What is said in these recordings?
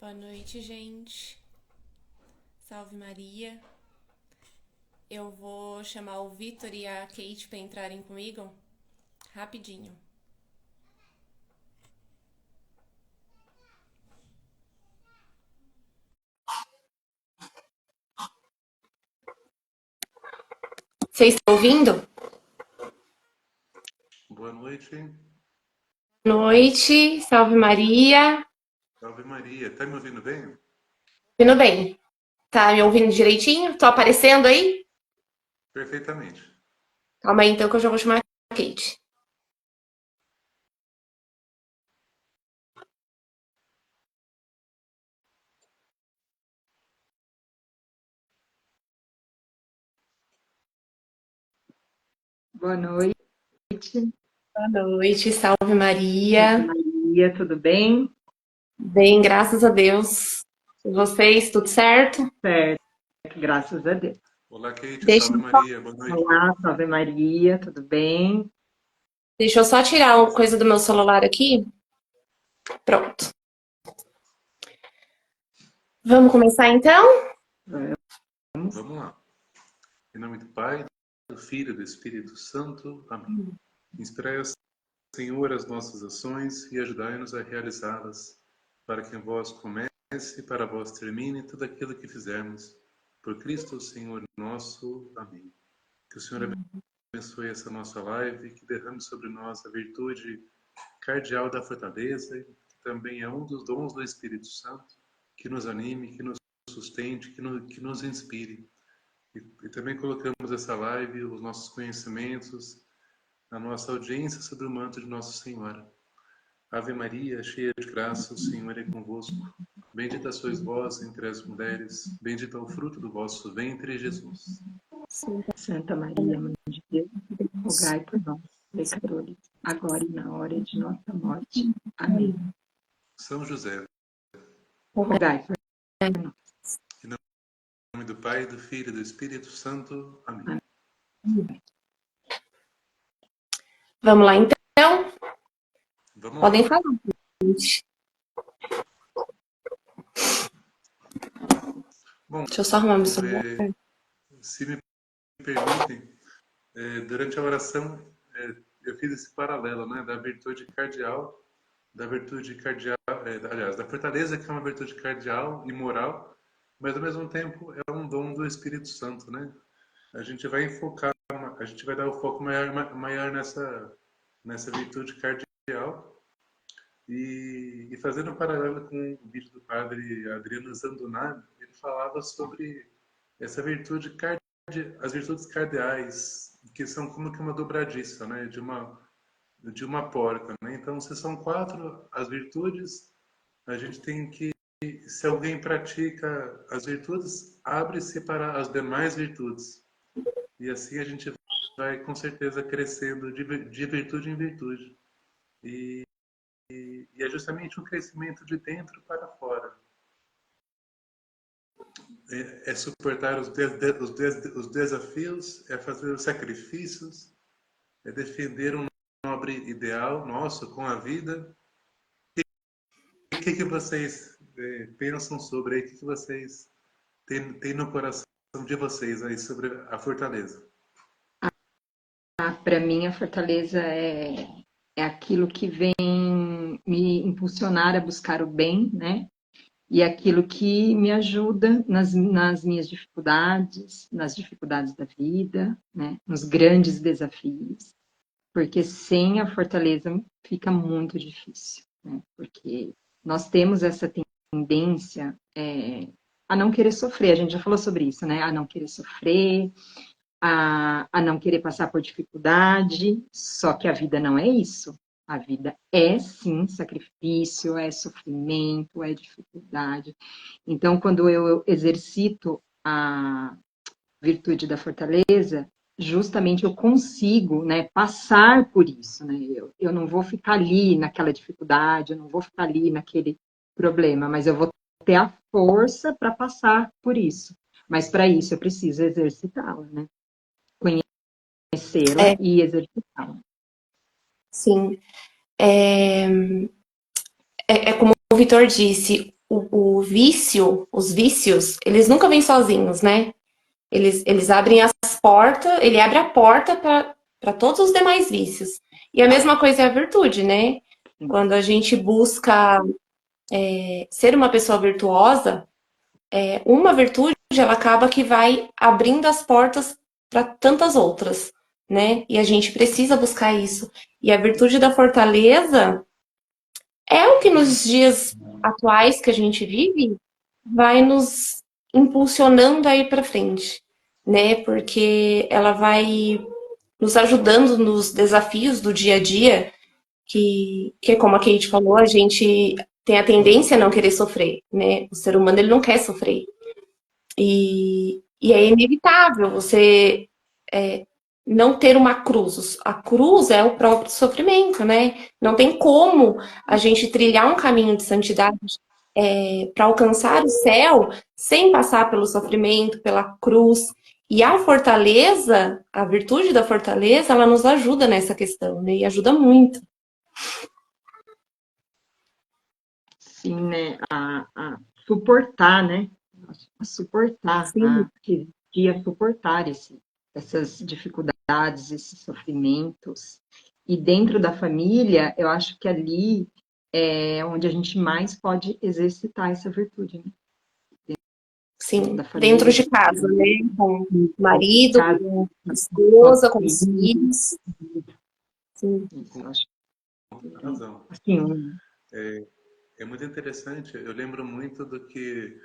Boa noite, gente. Salve Maria. Eu vou chamar o Vitor e a Kate para entrarem comigo rapidinho. Vocês estão ouvindo? Boa noite. Boa noite, salve Maria. Salve Maria. Tá me ouvindo bem? Ouvindo bem? Tá me ouvindo direitinho? Tô aparecendo aí? Perfeitamente. Calma aí então que eu já vou chamar a Kate. Boa noite, Boa noite, salve Maria. Maria, tudo bem? Bem, graças a Deus. E vocês, tudo certo? Certo, graças a Deus. Olá, Kate. Deixa, Salve Maria. Boa noite. Olá, salve Maria, tudo bem? deixa eu só tirar uma coisa do meu celular aqui. Pronto. Vamos começar então? Vamos lá. Em nome do Pai, do Filho e do Espírito Santo. Amém. Inspirai, Senhor, as nossas ações e ajudai-nos a realizá-las, para que em vós comece e para vós termine tudo aquilo que fizermos. Por Cristo, Senhor nosso. Amém. Que o Senhor abençoe essa nossa live, que derrame sobre nós a virtude cardeal da fortaleza, que também é um dos dons do Espírito Santo, que nos anime, que nos sustente, que nos inspire. E também colocamos essa live, os nossos conhecimentos, a nossa audiência sobre o manto de Nossa Senhora. Ave Maria, cheia de graça, o Senhor é convosco. Bendita sois vós entre as mulheres, bendito é o fruto do vosso ventre, Jesus. Santa Maria, Mãe de Deus, rogai por nós, pecadores, agora e na hora de nossa morte. Amém. São José, Rogai por em nome do Pai, do Filho e do Espírito Santo. Amém. Vamos lá então? Vamos Podem lá. falar, gente. Bom, Deixa eu só arrumar meu celular. se me permitem, durante a oração, eu fiz esse paralelo, né, da virtude cardeal, aliás, da fortaleza, que é uma virtude cardeal e moral, mas ao mesmo tempo é um dom do Espírito Santo, né? A gente vai a gente vai dar o foco maior nessa virtude cardeal e fazendo um paralelo com o vídeo do padre Adriano Zandonado, ele falava sobre essa virtude as virtudes cardeais, que são como que uma dobradiça, né, de uma porta, né? Então, se são quatro as virtudes, a gente tem que, se alguém pratica as virtudes, abre-se para as demais virtudes. E assim a gente vai com certeza crescendo de virtude em virtude. E é justamente um crescimento de dentro para fora. É suportar os desafios, é fazer os sacrifícios, é defender um nobre ideal nosso com a vida. O que vocês pensam sobre aí? O que vocês têm no coração de vocês aí sobre a fortaleza? Para mim, a fortaleza é aquilo que vem me impulsionar a buscar o bem, né? E aquilo que me ajuda nas minhas dificuldades, nas dificuldades da vida, né? Nos grandes desafios, porque sem a fortaleza fica muito difícil, né? Porque nós temos essa tendência a não querer sofrer, a gente já falou sobre isso, né? A não querer sofrer, a não querer passar por dificuldade, só que a vida não é isso. A vida é sim sacrifício, é sofrimento, é dificuldade. Então, quando eu exercito a virtude da fortaleza, justamente eu consigo, né, passar por isso, né? Eu não vou ficar ali naquela dificuldade, eu não vou ficar ali naquele problema, mas eu vou ter a força para passar por isso. Mas para isso eu preciso exercitá-la, né? Conhecê-la É, e exercitá-la. sim. É como o Vitor disse, o vício, os vícios, eles nunca vêm sozinhos, né? Eles abrem as portas, ele abre a porta para todos os demais vícios. E a mesma coisa é a virtude, né? Quando a gente busca ser uma pessoa virtuosa, uma virtude ela acaba que vai abrindo as portas para tantas outras, né? E a gente precisa buscar isso. E a virtude da fortaleza é o que nos dias atuais que a gente vive vai nos impulsionando a ir para frente, né? Porque ela vai nos ajudando nos desafios do dia a dia, que como a Kate falou, a gente tem a tendência a não querer sofrer, né? O ser humano ele não quer sofrer. E é inevitável você não ter uma cruz. A cruz é o próprio sofrimento, né? Não tem como a gente trilhar um caminho de santidade para alcançar o céu sem passar pelo sofrimento, pela cruz. E a fortaleza, a virtude da fortaleza, ela nos ajuda nessa questão, né? E ajuda muito. Sim, né? A suportar, né? A suportar, Sim, a suportar essas dificuldades, esses sofrimentos. E dentro da família, eu acho que ali é onde a gente mais pode exercitar essa virtude, né? sim. Da Dentro família, de casa, né? Com o dentro de marido, casa, com a com a esposa, com os família. filhos. Sim, Isso, eu acho que Com razão. assim, É muito interessante. Eu lembro muito do que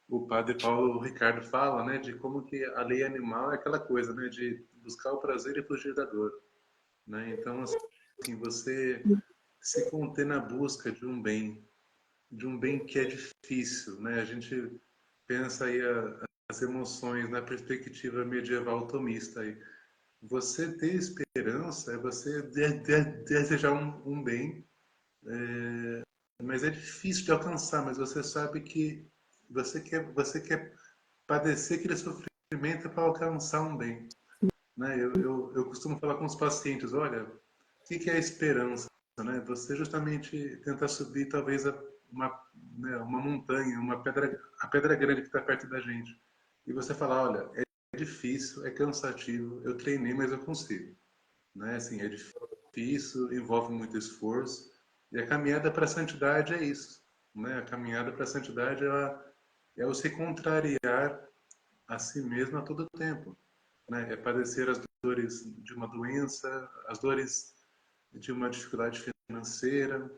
o padre Paulo Ricardo fala, né, de como que a lei animal é aquela coisa, né, de buscar o prazer e fugir da dor, né? Então, assim, você se conter na busca de um bem que é difícil, né? A gente pensa aí as emoções na perspectiva medieval tomista aí. Você ter esperança é você desejar um bem, mas é difícil de alcançar, mas você sabe que você quer padecer aquele sofrimento para alcançar um bem, né? Eu costumo falar com os pacientes, olha, o que é a esperança, né? Você justamente tentar subir talvez uma, né, uma montanha, a pedra grande que está perto da gente, e você falar, olha, é difícil, é cansativo, eu treinei, mas eu consigo, né? Assim, é difícil, envolve muito esforço, e a caminhada para a santidade é isso, né? A caminhada para a santidade é você contrariar a si mesmo a todo tempo, né? É padecer as dores de uma doença, as dores de uma dificuldade financeira,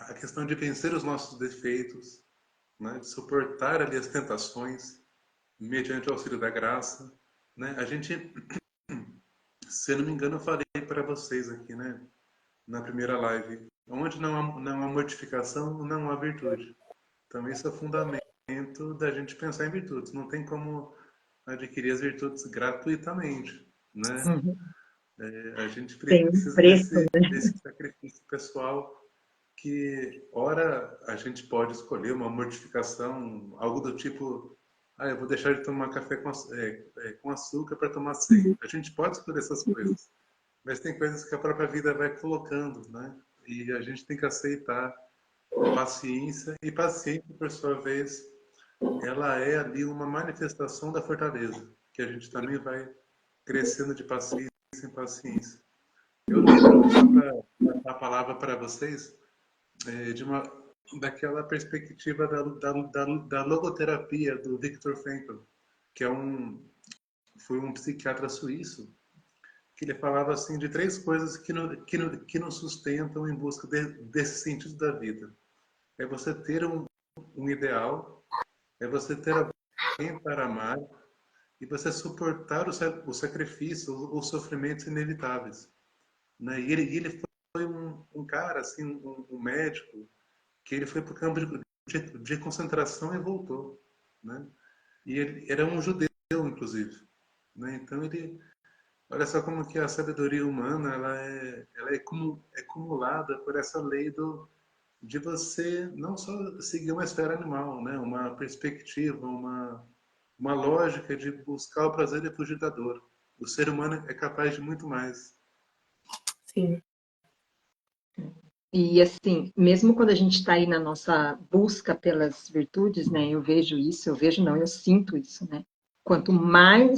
a questão de vencer os nossos defeitos, né? De suportar ali as tentações mediante o auxílio da graça, né? A gente, se eu não me engano, eu falei para vocês aqui, né? Na primeira live, onde não há mortificação, não há virtude. Então, isso é o fundamento da gente pensar em virtudes. Não tem como adquirir as virtudes gratuitamente, né? uhum, A gente tem um precisa preço, desse sacrifício pessoal que, ora, a gente pode escolher uma mortificação, algo do tipo, ah, eu vou deixar de tomar café com açúcar para tomar sem. A gente pode escolher essas coisas, mas tem coisas que a própria vida vai colocando, né? E a gente tem que aceitar com paciência, e paciência, por sua vez, ela é ali uma manifestação da fortaleza, que a gente também vai crescendo de paciência em paciência. Eu lembro, só para passar a palavra para vocês, de uma daquela perspectiva da logoterapia do Viktor Frankl, que foi um psiquiatra suíço, que ele falava assim de três coisas que nos sustentam em busca desse sentido da vida. É você ter um ideal, é você ter alguém para amar e você suportar o sacrifício, os sofrimentos inevitáveis, né? E ele foi um cara, assim, um médico, que ele foi para o campo de concentração e voltou, né? E ele era um judeu, inclusive, né? Então ele, olha só como que a sabedoria humana ela é acumulada por essa lei de você não só seguir uma esfera animal, né? Uma perspectiva, uma lógica de buscar o prazer e fugir da dor. O ser humano é capaz de muito mais. sim. E assim, mesmo quando a gente está aí na nossa busca pelas virtudes, né? Eu vejo isso, eu vejo não, eu sinto isso, né? Quanto mais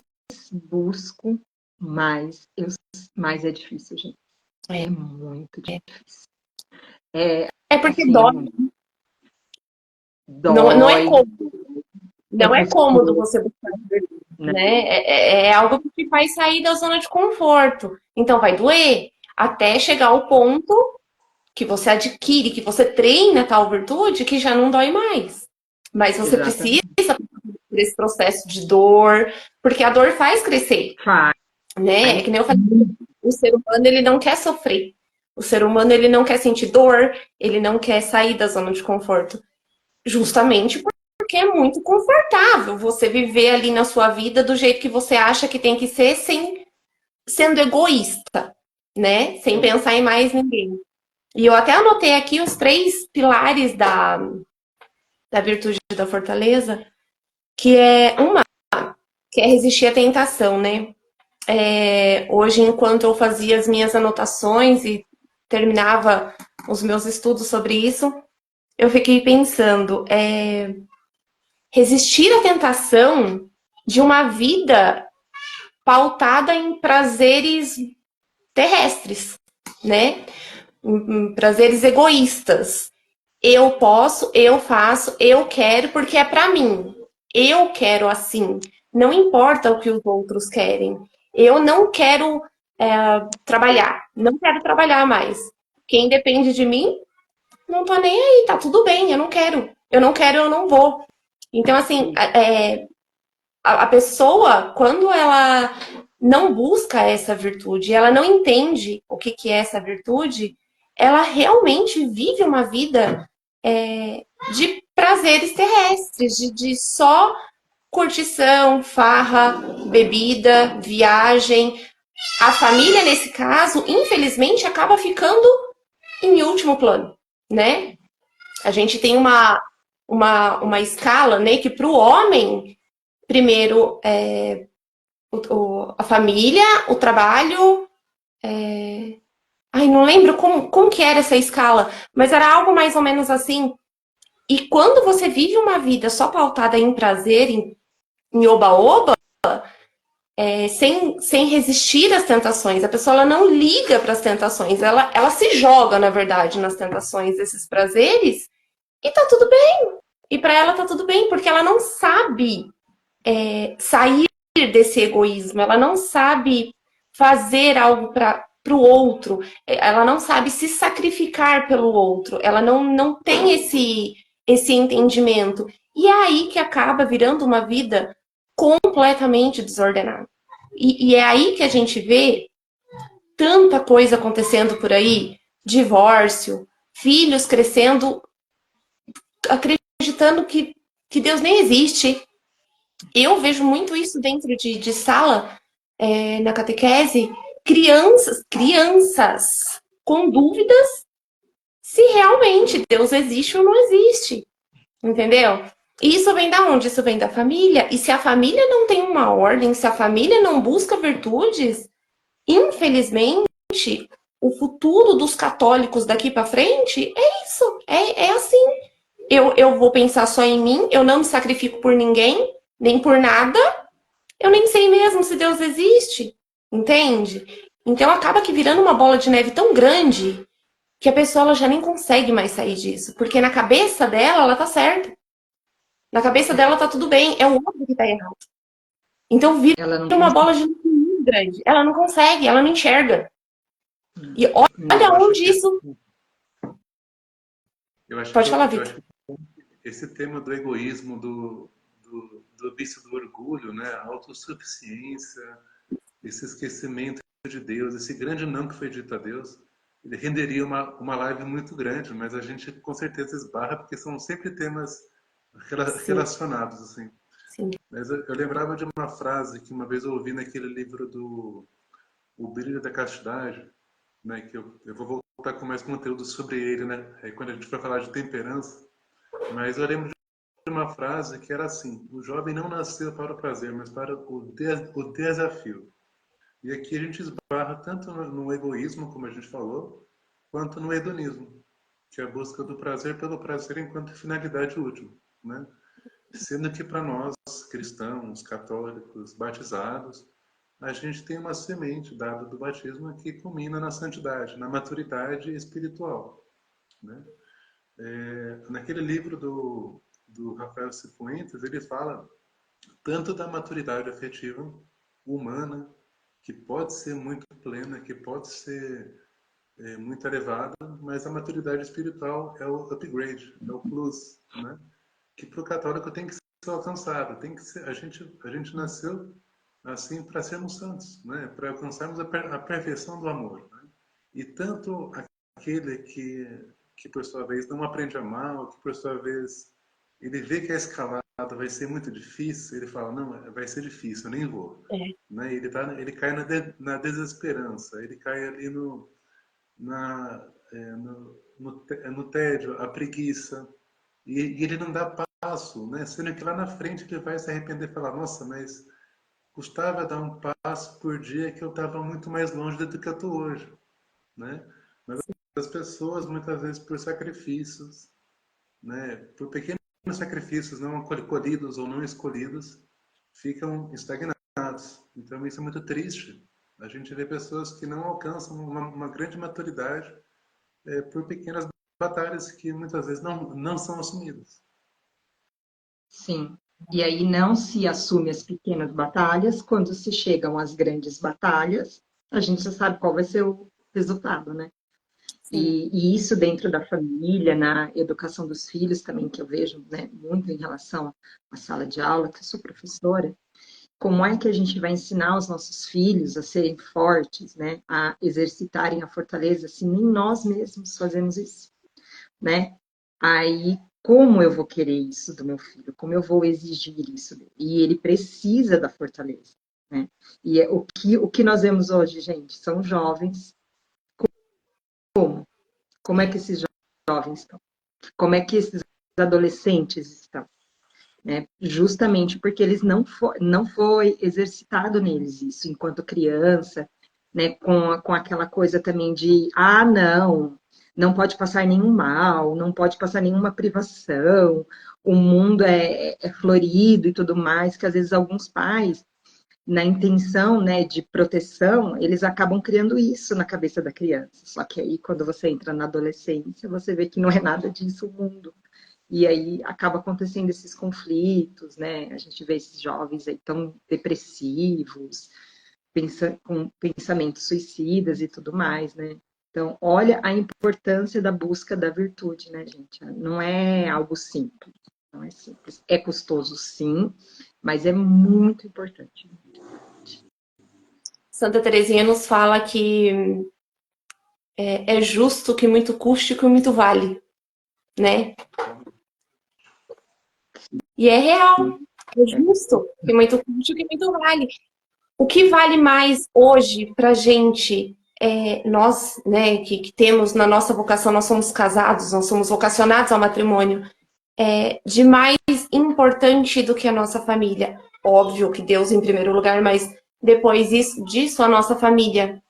busco, mais é difícil, gente. É, É muito é. difícil. É, É porque assim, é dói, muito. não é Dói, cômodo. é Não é cômodo custoso, você buscar verdura, né? né? É algo que te faz sair da zona de conforto. Então vai doer até chegar ao ponto que você adquire, que você treina tal virtude, que já não dói mais. Mas você precisa Exatamente. desse processo de dor, porque a dor faz crescer, Faz. né? É que nem eu falei, o ser humano ele não quer sofrer. O ser humano ele não quer sentir dor, ele não quer sair da zona de conforto. Justamente porque é muito confortável você viver ali na sua vida do jeito que você acha que tem que ser, sem sendo egoísta, né? Sem pensar em mais ninguém. E eu até anotei aqui os 3 pilares da virtude da fortaleza, que é uma, que é resistir à tentação, né? Hoje, enquanto eu fazia as minhas anotações e terminava os meus estudos sobre isso, eu fiquei pensando, resistir à tentação de uma vida pautada em prazeres terrestres, né? Em prazeres egoístas. Eu posso, eu faço, eu quero porque é para mim. Eu quero assim. Não importa o que os outros querem. Eu não quero trabalhar. Não quero trabalhar mais. Quem depende de mim, não tô nem aí. Tá tudo bem. Eu não quero. Eu não quero, eu não vou. Então, assim, a pessoa, quando ela não busca essa virtude, ela não entende o que é essa virtude, ela realmente vive uma vida de prazeres terrestres, de só curtição, farra, bebida, viagem. A família, nesse caso, infelizmente, acaba ficando em último plano, né? A gente tem uma escala, né, que para o homem, primeiro, a família, o trabalho. Ai, não lembro como que era essa escala, mas era algo mais ou menos assim. E quando você vive uma vida só pautada em prazer, em oba-oba, sem resistir às tentações, a pessoa ela não liga para as tentações, ela se joga, na verdade, nas tentações desses prazeres e tá tudo bem. E para ela tá tudo bem, porque ela não sabe sair desse egoísmo, ela não sabe fazer algo para o outro, ela não sabe se sacrificar pelo outro, ela não tem esse entendimento. E é aí que acaba virando uma vida completamente desordenada. E é aí que a gente vê tanta coisa acontecendo por aí, divórcio, filhos crescendo acreditando que Deus nem existe. Eu vejo muito isso dentro de sala, na catequese, crianças com dúvidas se realmente Deus existe ou não existe, entendeu? E isso vem da onde? Isso vem da família. E se a família não tem uma ordem, se a família não busca virtudes, infelizmente, o futuro dos católicos daqui para frente é isso, é assim. Eu vou pensar só em mim, eu não me sacrifico por ninguém, nem por nada, eu nem sei mesmo se Deus existe, entende? Então acaba que virando uma bola de neve tão grande que a pessoa ela já nem consegue mais sair disso, porque na cabeça dela ela tá certa. Na cabeça dela tá tudo bem, é o outro que tá errado. Então vira Ela não uma bola consegue. de neve muito grande. Ela não consegue, ela não enxerga. E olha Eu acho onde que isso. Pode falar, eu Vitor. acho que esse tema do egoísmo, do vício do orgulho, né, a autossuficiência, esse esquecimento de Deus, esse grande não que foi dito a Deus, ele renderia uma live muito grande, mas a gente com certeza esbarra porque são sempre temas Sim, relacionados, assim. sim. Mas eu lembrava de uma frase que uma vez eu ouvi naquele livro do O Brilho da Castidade, né, que eu vou voltar com mais conteúdo sobre ele, né, aí quando a gente for falar de temperança, mas eu lembro de uma frase que era assim: o jovem não nasceu para o prazer, mas para o desafio. E aqui a gente esbarra tanto no egoísmo, como a gente falou, quanto no hedonismo. que é a busca do prazer pelo prazer enquanto finalidade última, né? Sendo que para nós, cristãos, católicos, batizados, a gente tem uma semente dada do batismo que culmina na santidade, na maturidade espiritual, né? Naquele livro do Rafael Cifuentes, ele fala tanto da maturidade afetiva humana, que pode ser muito plena, que pode ser muito elevada, mas a maturidade espiritual é o upgrade, é o plus, né? Que para o católico tem que ser alcançado, tem que ser, a gente nasceu assim para sermos santos, né? Para alcançarmos a perfeição do amor, né? E tanto aquele que por sua vez não aprende a amar, que por sua vez ele vê que a escalada vai ser muito difícil, ele fala, não, vai ser difícil, eu nem vou. É. Né? Ele cai na desesperança, ele cai ali no tédio, a preguiça, e ele não dá passo, né? Sendo que lá na frente ele vai se arrepender e falar, nossa, mas custava dar um passo por dia que eu estava muito mais longe do que eu estou hoje, né? Mas as pessoas, muitas vezes, por sacrifícios, né? Por pequenos sacrifícios não colhidos ou não escolhidos, ficam estagnados. Então isso é muito triste. A gente vê pessoas que não alcançam uma grande maturidade por pequenas batalhas que muitas vezes não são assumidas. Sim. E aí não se assume as pequenas batalhas, quando se chegam às grandes batalhas, a gente já sabe qual vai ser o resultado, né? E isso dentro da família, na educação dos filhos também, que eu vejo, né, muito em relação à sala de aula, que eu sou professora, como é que a gente vai ensinar os nossos filhos a serem fortes, né, a exercitarem a fortaleza, se nem nós mesmos fazemos isso, né? Aí, como eu vou querer isso do meu filho? Como eu vou exigir isso dele? E ele precisa da fortaleza, né? E o que nós vemos hoje, gente, são jovens. Como é que esses jovens estão? Como é que esses adolescentes estão? Né? Justamente porque eles não foi exercitado neles isso enquanto criança, né? Com aquela coisa também de não pode passar nenhum mal, não pode passar nenhuma privação, o mundo é florido e tudo mais, que às vezes alguns pais, na intenção, né, de proteção, eles acabam criando isso na cabeça da criança. Só que aí, quando você entra na adolescência, você vê que não é nada disso o mundo. E aí acaba acontecendo esses conflitos, né? A gente vê esses jovens aí tão depressivos, com pensamentos suicidas e tudo mais, né? Então, olha a importância da busca da virtude, né, gente? Não é algo simples, não é simples. É custoso, sim, mas é muito importante. Santa Teresinha nos fala que é justo que muito custe e que muito vale, né? E é real, é justo que muito custe e que muito vale. O que vale mais hoje pra gente, nós, né, que temos na nossa vocação, nós somos casados, nós somos vocacionados ao matrimônio, de mais importante do que a nossa família. Óbvio que Deus em primeiro lugar, mas depois disso a nossa família.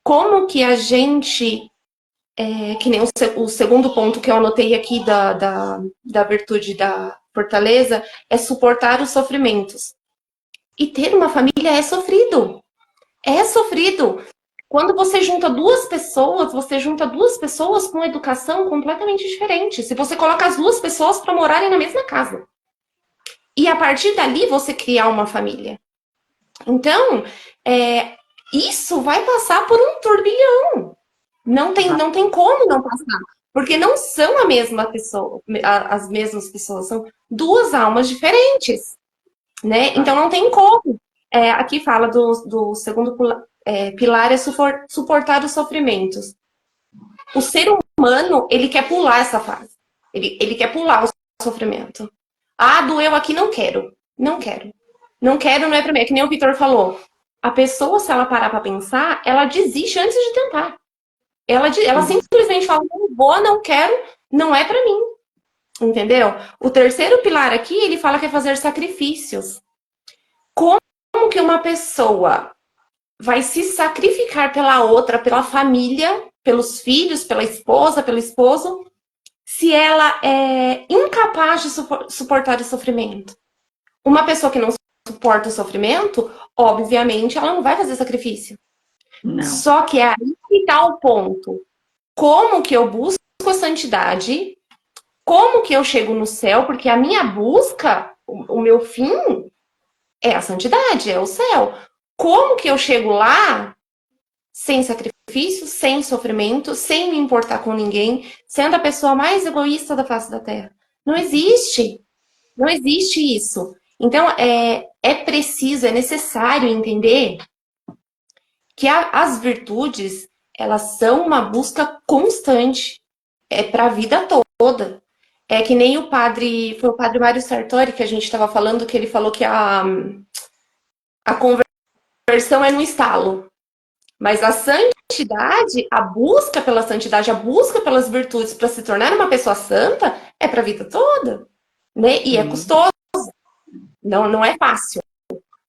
Como que a gente, que nem o segundo ponto que eu anotei aqui da virtude da fortaleza, é suportar os sofrimentos. E ter uma família é sofrido. É sofrido. Quando você junta duas pessoas com educação completamente diferente. Se você coloca as duas pessoas para morarem na mesma casa. E a partir dali você criar uma família. Então, isso vai passar por um turbilhão. Não tem como não passar. Porque não são a mesma pessoa, as mesmas pessoas, são duas almas diferentes. Né? Então não tem como. Aqui fala do segundo pilar é suportar os sofrimentos. O ser humano, ele quer pular essa fase. Ele quer pular o sofrimento. Ah, doeu aqui, não quero. Não quero. Não quero, não é pra mim. É que nem o Vitor falou. A pessoa, se ela parar pra pensar, ela desiste antes de tentar. Ela simplesmente fala, não vou, não quero, não é pra mim. Entendeu? O terceiro pilar aqui, ele fala que é fazer sacrifícios. Como que uma pessoa vai se sacrificar pela outra, pela família, pelos filhos, pela esposa, pelo esposo, se ela é incapaz de suportar o sofrimento. Uma pessoa que não suporta o sofrimento, obviamente, ela não vai fazer sacrifício. Não. Só que é aí que está o ponto. Como que eu busco a santidade? Como que eu chego no céu? Porque a minha busca, o meu fim, é a santidade, é o céu. Como que eu chego lá sem sacrifício, sem sofrimento, sem me importar com ninguém, sendo a pessoa mais egoísta da face da Terra? Não existe. Não existe isso. Então, é preciso, é necessário entender que as virtudes, elas são uma busca constante. É para a vida toda. É que nem foi o padre Mário Sartori que a gente estava falando, que ele falou que a conversão é no estalo. Mas a santidade, a busca pela santidade, a busca pelas virtudes para se tornar uma pessoa santa, é para a vida toda. Né? E é custoso. Não é fácil.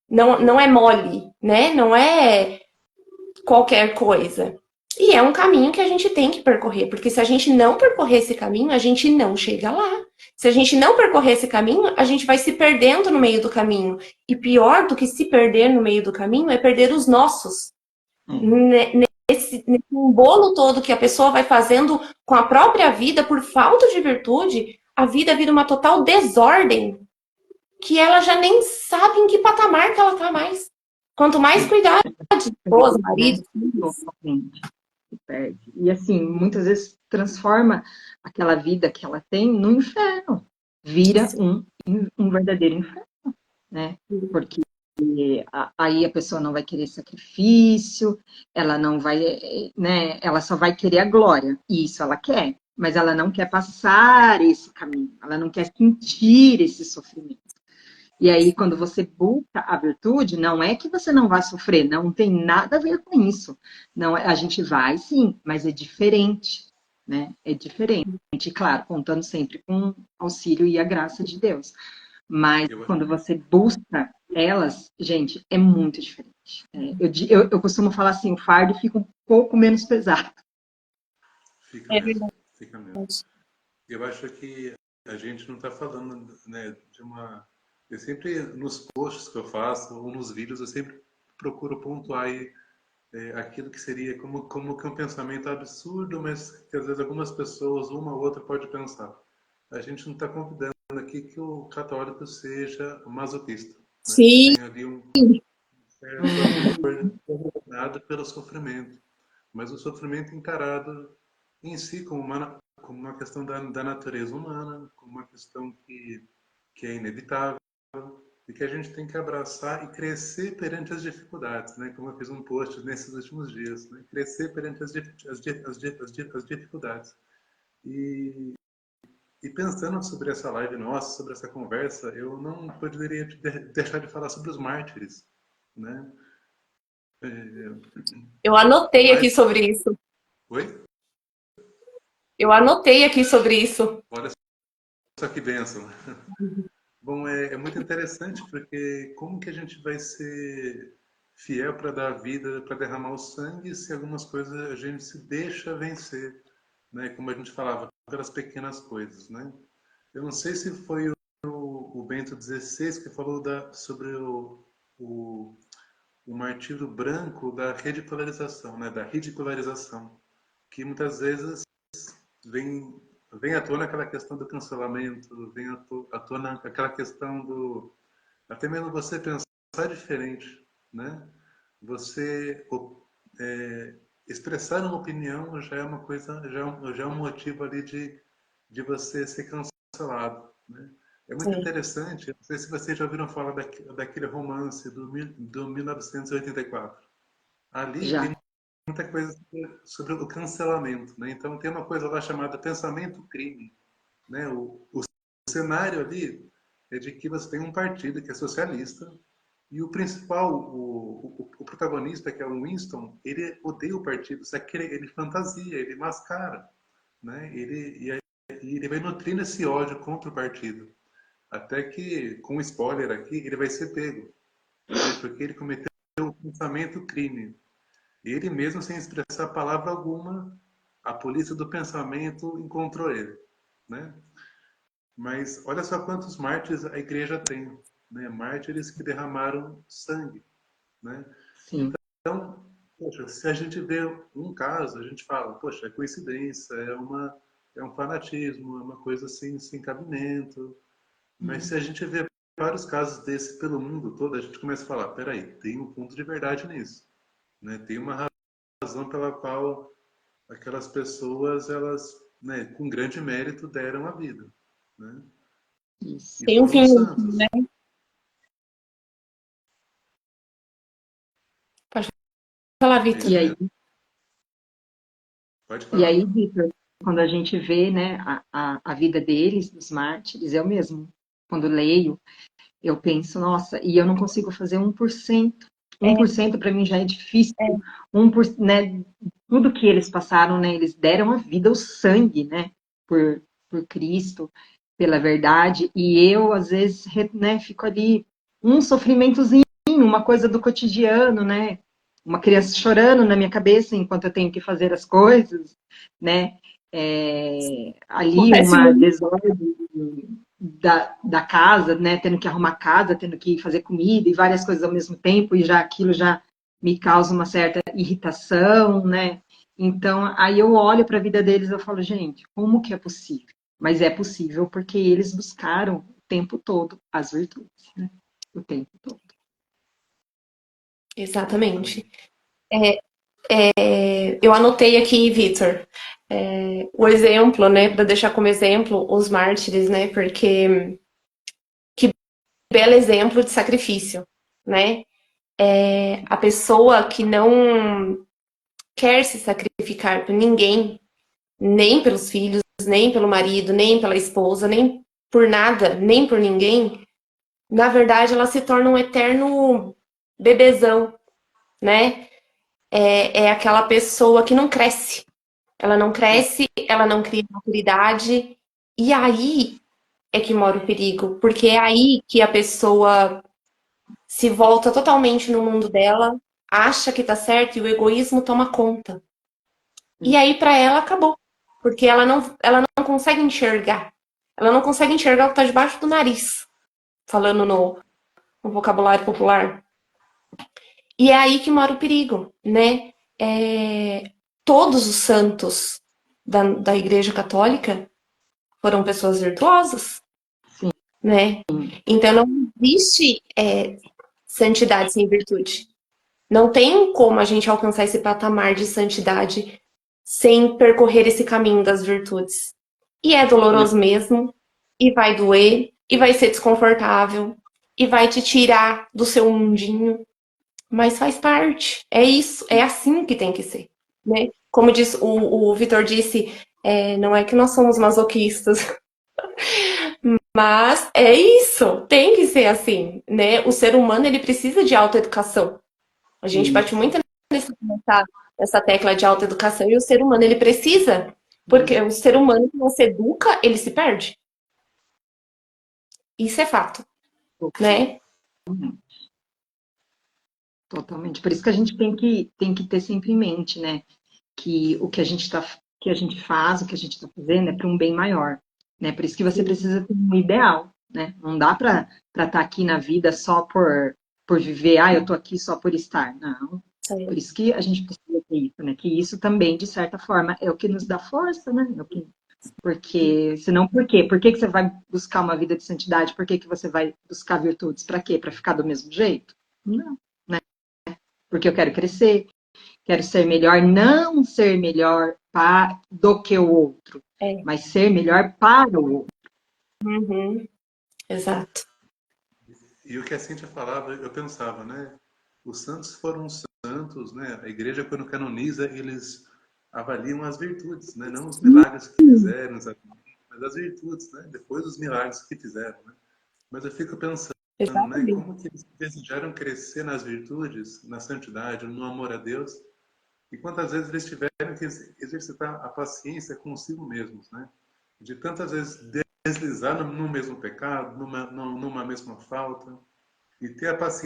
Não é mole, né? Não é qualquer coisa. E é um caminho que a gente tem que percorrer, porque se a gente não percorrer esse caminho, a gente não chega lá. Se a gente não percorrer esse caminho, a gente vai se perdendo no meio do caminho. E pior do que se perder no meio do caminho é perder os nossos. Nesse bolo todo que a pessoa vai fazendo com a própria vida, por falta de virtude, a vida vira uma total desordem, que ela já nem sabe em que patamar que ela tá mais. Quanto mais cuidar de esposa, marido, se perde. E assim, muitas vezes transforma aquela vida que ela tem no inferno. Vira um verdadeiro inferno, né? Porque aí a pessoa não vai querer sacrifício, ela não vai, né? Ela só vai querer a glória. E isso ela quer, mas ela não quer passar esse caminho, ela não quer sentir esse sofrimento. E aí, quando você busca a virtude, não é que você não vai sofrer, não tem nada a ver com isso. Não, a gente vai sim, mas é diferente, né? É diferente, claro, contando sempre com o auxílio e a graça de Deus. Mas quando você busca elas, gente, é muito diferente. Eu costumo falar assim, o fardo fica um pouco menos pesado. Fica mesmo, fica mesmo. Eu acho que a gente não está falando, né, de uma... Eu sempre, nos posts que eu faço, ou nos vídeos, eu sempre procuro pontuar aí, aquilo que seria como que um pensamento absurdo, mas que às vezes algumas pessoas, uma ou outra, pode pensar. A gente não está convidando aqui que o católico seja masoquista. Né? Sim. Tem ali um certo amor nada pelo sofrimento, mas o sofrimento encarado em si como uma questão da natureza humana, como uma questão que é inevitável, e que a gente tem que abraçar e crescer perante as dificuldades, né? Como eu fiz um post nesses últimos dias, né? Crescer perante as dificuldades. E pensando sobre essa live nossa, sobre essa conversa, eu não poderia deixar de falar sobre os mártires, né? Eu anotei aqui sobre isso. Oi? Eu anotei aqui sobre isso. Olha só que bênção. Bom, é muito interessante porque como que a gente vai ser fiel para dar vida, para derramar o sangue, se algumas coisas a gente se deixa vencer, né? Como a gente falava, pelas pequenas coisas, né? Eu não sei se foi o Bento XVI que falou sobre o martírio branco da ridicularização, né? Da ridicularização, que muitas vezes vem à tona aquela questão do cancelamento, vem à tona aquela questão do... Até mesmo você pensar diferente, né? Você expressar uma opinião já é uma coisa, já é um motivo ali de você ser cancelado, né? É muito interessante, não sei se vocês já ouviram falar daquele romance do 1984. Ali Já. tem muita coisa sobre o cancelamento, né? Então tem uma coisa lá chamada pensamento crime, né? O cenário ali é de que você tem um partido que é socialista e o principal, o protagonista, que é o Winston, ele odeia o partido, só que ele fantasia, ele mascara, né? Ele vai nutrindo esse ódio contra o partido, até que, com spoiler aqui, ele vai ser pego, né? Porque ele cometeu um pensamento crime. Ele mesmo, sem expressar palavra alguma, a polícia do pensamento encontrou ele, né? Mas olha só quantos mártires a igreja tem, né? Mártires que derramaram sangue, né? Sim. Então, poxa, se a gente vê um caso, a gente fala, poxa, é coincidência, é um fanatismo, é uma coisa assim, sem cabimento. Mas se a gente vê vários casos desse pelo mundo todo, a gente começa a falar, peraí, tem um ponto de verdade nisso, né? Tem uma razão pela qual aquelas pessoas, elas, né, com grande mérito, deram a vida, né? Isso. E Tem um foram fim último, santos. né? Pode falar, É Vitor. isso E aí, mesmo. Pode e falar. aí, Vitor, quando a gente vê, né, a vida deles, dos mártires, eu mesmo, quando leio, eu penso, nossa, e eu não consigo fazer 1%. É, 1% para mim já é difícil. é, 1%, né, tudo que eles passaram, né, eles deram a vida, o sangue, né, por Cristo, pela verdade. E eu, às vezes, né, fico ali, um sofrimentozinho, uma coisa do cotidiano, né? Uma criança chorando na minha cabeça enquanto eu tenho que fazer as coisas, né? Ali acontece uma muito. desordem da casa, né? Tendo que arrumar casa, tendo que fazer comida e várias coisas ao mesmo tempo, e já aquilo já me causa uma certa irritação, né? Então, aí eu olho para a vida deles e eu falo, gente, como que é possível? Mas é possível porque eles buscaram o tempo todo as virtudes, né? O tempo todo. Exatamente. Eu anotei aqui, Vitor, o exemplo, né, para deixar como exemplo os mártires, né, porque que belo exemplo de sacrifício, né? A pessoa que não quer se sacrificar por ninguém, nem pelos filhos, nem pelo marido, nem pela esposa, nem por nada, nem por ninguém, na verdade ela se torna um eterno bebezão, né? É aquela pessoa que não cresce. Ela não cresce, ela não cria maturidade. E aí é que mora o perigo, porque é aí que a pessoa se volta totalmente no mundo dela, acha que tá certo e o egoísmo toma conta. E aí para ela acabou, porque ela não consegue enxergar. Ela não consegue enxergar o que tá debaixo do nariz, falando no vocabulário popular. E é aí que mora o perigo, né? Todos os santos da Igreja Católica foram pessoas virtuosas, Sim, né? Então não existe santidade sem virtude. Não tem como a gente alcançar esse patamar de santidade sem percorrer esse caminho das virtudes. E é doloroso mesmo, e vai doer, e vai ser desconfortável, e vai te tirar do seu mundinho, mas faz parte. É isso, é assim que tem que ser, né? Como diz o Vitor disse, não é que nós somos masoquistas, mas é isso, tem que ser assim, né? O ser humano ele precisa de autoeducação. A gente bate isso, muito nessa tecla de autoeducação e o ser humano ele precisa, porque o ser humano que não se educa, ele se perde. Isso é fato, né? totalmente. Por isso que a gente tem que ter sempre em mente, né? Que o que a gente que a gente faz, o que a gente está fazendo é para um bem maior, né? Por isso que você precisa ter um ideal, né? Não dá para estar aqui na vida só por viver, eu estou aqui só por estar. Não. Por isso que a gente precisa ter isso, né? Que isso também, de certa forma, é o que nos dá força, né? Porque, senão, por quê? Por que que você vai buscar uma vida de santidade? Por que que você vai buscar virtudes? Para quê? Para ficar do mesmo jeito? Não, né? Porque eu quero crescer, quero ser melhor, não ser melhor do que o outro, É. mas ser melhor para o outro. Uhum. Exato. E o que a Cíntia falava, eu pensava, né? Os santos foram santos, né? A igreja, quando canoniza, eles avaliam as virtudes, né? Não os milagres que fizeram, mas as virtudes, né? Depois os milagres que fizeram, né? Mas eu fico pensando, né? Exatamente. Como que eles desejaram crescer nas virtudes, na santidade, no amor a Deus, e quantas vezes eles tiveram que exercitar a paciência consigo mesmos, né? De tantas vezes deslizar no mesmo pecado, numa mesma falta, e ter a paciência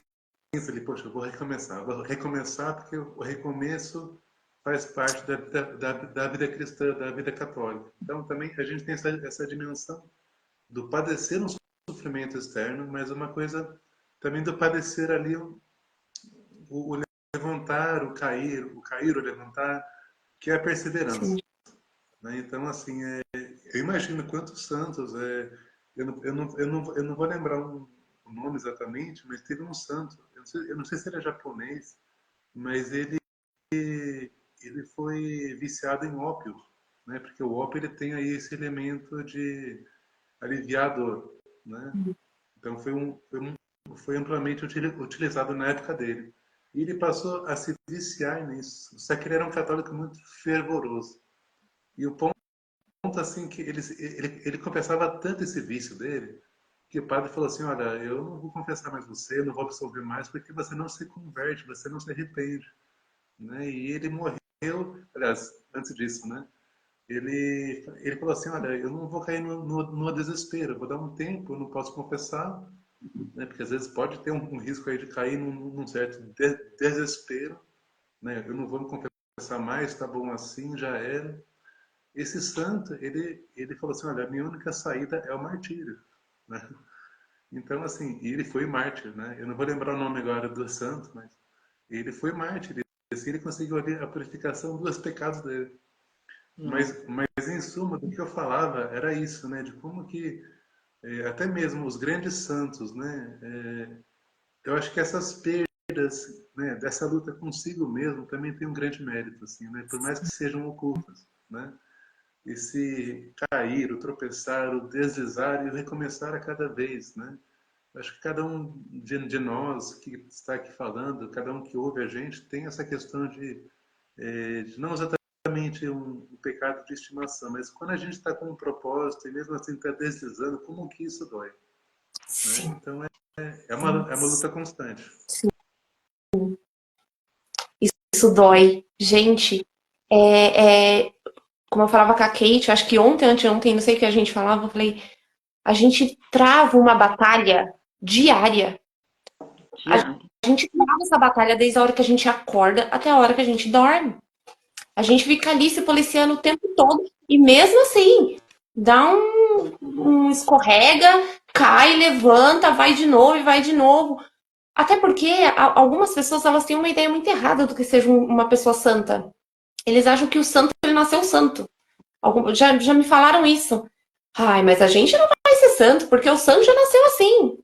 ele, poxa, eu vou recomeçar porque o recomeço faz parte da vida cristã, da vida católica. Então também a gente tem essa dimensão do padecer um sofrimento externo, mas uma coisa também do padecer ali o levantar, o cair, o levantar, que é a perseverança. Sim. Né? Então, assim, eu imagino quantos santos, eu não vou lembrar o nome exatamente, mas teve um santo, eu não sei se ele é japonês, mas ele foi viciado em ópio, né? Porque o ópio ele tem aí esse elemento de aliviar a dor, né? Então foi amplamente utilizado na época dele. E ele passou a se viciar nisso. Só que ele era um católico muito fervoroso. E o ponto assim que ele confessava tanto esse vício dele, que o padre falou assim, olha, eu não vou confessar mais você, eu não vou absolver mais, porque você não se converte, você não se arrepende. Né? E ele morreu, aliás, antes disso, né? Ele falou assim, olha, eu não vou cair no desespero, eu vou dar um tempo, eu não posso confessar, né? Porque às vezes pode ter um risco aí de cair num certo desespero, né? Eu não vou me confessar mais, tá bom assim, já era. Esse santo, ele falou assim, olha, a minha única saída é o martírio, né? Então, assim, ele foi mártir, né? Eu não vou lembrar o nome agora do santo, mas ele foi mártir. E assim ele conseguiu ali a purificação dos pecados dele. Mas em suma, do que eu falava era isso, né? De como que até mesmo os grandes santos, né? Eu acho que essas perdas, né? Dessa luta consigo mesmo também tem um grande mérito, assim, né? Por mais que sejam ocultas, né? Esse cair, o tropeçar, o deslizar e o recomeçar a cada vez, né? Acho que cada um de nós que está aqui falando, cada um que ouve a gente, tem essa questão de não exatamente um pecado de estimação, mas quando a gente está com um propósito e mesmo assim está deslizando, como que isso dói? Né? Sim. Então é uma luta constante. Sim. Isso dói. Gente, é, como eu falava com a Kate, acho que ontem, anteontem, não sei o que a gente falava, eu falei, a gente trava uma batalha diária. A Diário. gente trava essa batalha desde a hora que a gente acorda até a hora que a gente dorme. A gente fica ali se policiando o tempo todo e mesmo assim, dá um escorrega, cai, levanta, vai de novo e vai de novo. Até porque algumas pessoas elas têm uma ideia muito errada do que seja uma pessoa santa. Eles acham que o santo ele nasceu santo. Já me falaram isso. Ai, mas a gente não vai ser santo, porque o santo já nasceu assim.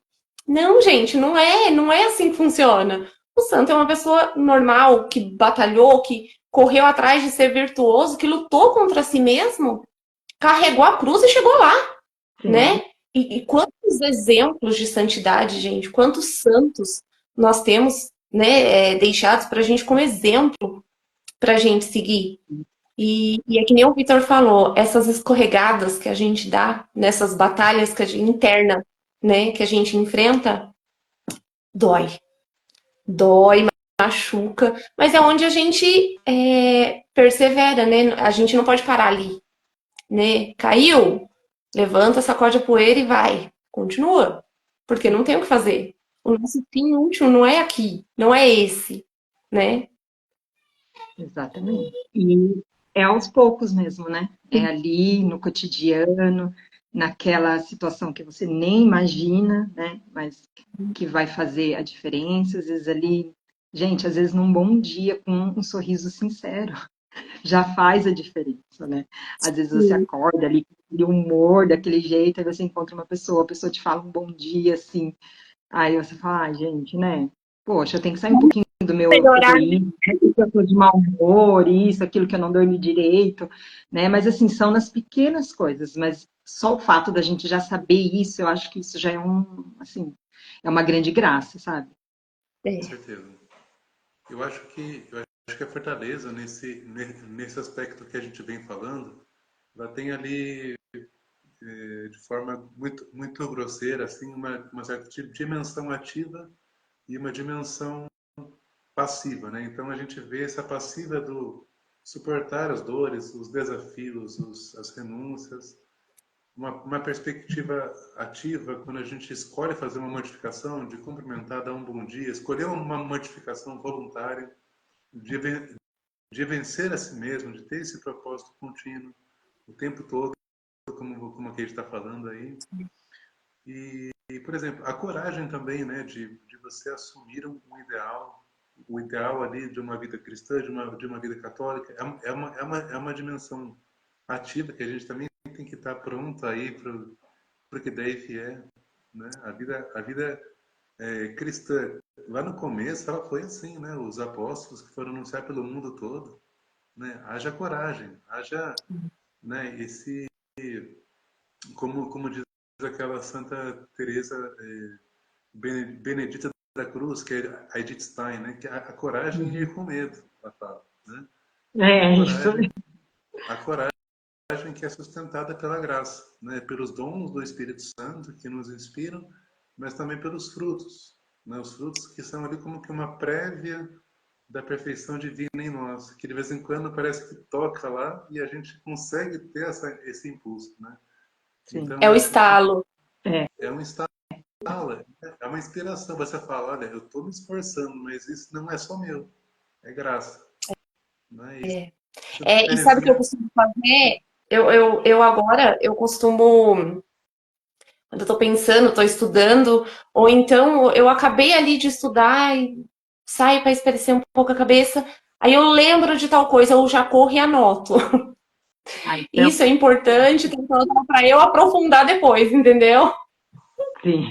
Não, gente, não é assim que funciona. O santo é uma pessoa normal, que batalhou, que correu atrás de ser virtuoso, que lutou contra si mesmo, carregou a cruz e chegou lá, Sim, né? E quantos exemplos de santidade, gente, quantos santos nós temos, né, deixados para a gente como exemplo para a gente seguir. E é que nem o Vitor falou, essas escorregadas que a gente dá nessas batalhas que interna, né, que a gente enfrenta, dói. Dói, machuca, mas é onde a gente persevera, né? A gente não pode parar ali, né? Caiu, levanta, sacode a poeira e vai. Continua, porque não tem o que fazer. O nosso fim último não é aqui, não é esse, né? exatamente. E é aos poucos mesmo, né? É ali no cotidiano, naquela situação que você nem imagina, né? Mas que vai fazer a diferença. Às vezes ali, gente, às vezes num bom dia com um sorriso sincero já faz a diferença, né? Às vezes você Sim. acorda ali com aquele humor daquele jeito, aí você encontra uma pessoa, a pessoa te fala um bom dia, assim. Aí você fala, ah, gente, né? Poxa, eu tenho que sair um pouquinho do meu Melhorar. egoísmo, porque eu tô de mau humor, isso, aquilo que eu não dormi direito, né? Mas assim, são nas pequenas coisas, mas só o fato da gente já saber isso, eu acho que isso já é assim, é uma grande graça, sabe? Com É. certeza. Eu acho que a fortaleza nesse aspecto que a gente vem falando, ela tem ali de forma muito grosseira assim uma certa dimensão ativa e uma dimensão passiva, né? Então a gente vê essa passiva do suportar as dores, os desafios, as renúncias, uma perspectiva ativa quando a gente escolhe fazer uma modificação, de cumprimentar, dar um bom dia, escolher uma modificação voluntária, de vencer a si mesmo, de ter esse propósito contínuo o tempo todo, como a Kate está falando aí. E, por exemplo, a coragem também, né, de você assumir um ideal, o ideal ali de uma vida cristã, de uma vida católica, é uma dimensão ativa que a gente também tem que estar pronto aí para o que Dave é, né? A vida cristã, lá no começo, ela foi assim, né? Os apóstolos que foram anunciar pelo mundo todo, né? Haja coragem, haja, né, esse, como diz aquela Santa Teresa Benedita da Cruz, que é a Edith Stein, né? Que a coragem é ir com medo, ela fala, né? É isso. A coragem que é sustentada pela graça, né? Pelos dons do Espírito Santo que nos inspiram, mas também pelos frutos, né? Os frutos que são ali como que uma prévia da perfeição divina em nós, que de vez em quando parece que toca lá e a gente consegue ter esse impulso, né? Sim. Então É o estalo. é um estalo, é uma inspiração. Você fala, olha, eu estou me esforçando, mas isso não é só meu, é graça, né? Isso, E sabe o que eu costumo fazer? Eu agora, eu costumo, quando eu tô pensando, tô estudando, ou então eu acabei ali de estudar e saio para espairecer um pouco a cabeça, aí eu lembro de tal coisa, eu já corro e anoto. Então, Isso é importante, para eu aprofundar depois, entendeu? sim.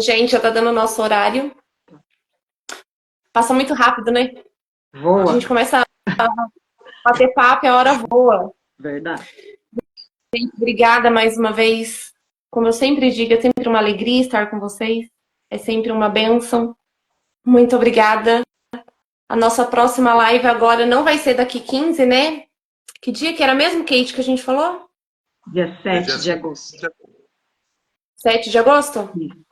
Gente, já tá dando o nosso horário. Passa muito rápido, né? A Voa. gente começa a bater papo e a hora voa. Verdade. Obrigada mais uma vez. Como eu sempre digo, é sempre uma alegria estar com vocês. É sempre uma bênção. Muito obrigada. A nossa próxima live agora não vai ser daqui 15, né? Que dia que era mesmo, Kate, que a gente falou? Dia 7 de agosto. 7 de agosto? Isso.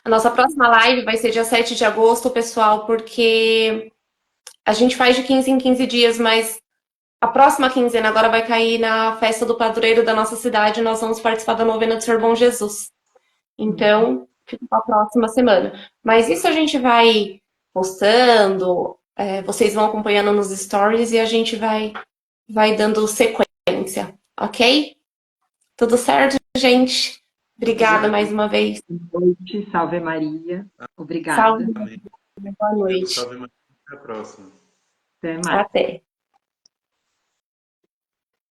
A nossa próxima live vai ser dia 7 de agosto, pessoal, porque a gente faz de 15 em 15 dias, mas a próxima quinzena agora vai cair na festa do padroeiro da nossa cidade. Nós vamos participar da novena do Senhor Bom Jesus. Então, fica para a próxima semana. Mas isso a gente vai postando, vocês vão acompanhando nos stories e a gente vai dando sequência, ok? Tudo certo, gente? Obrigada mais uma vez. Boa noite, salve Maria. Obrigada. Salve. Boa noite. Salve, Maria. Até a próxima. Até mais. Até.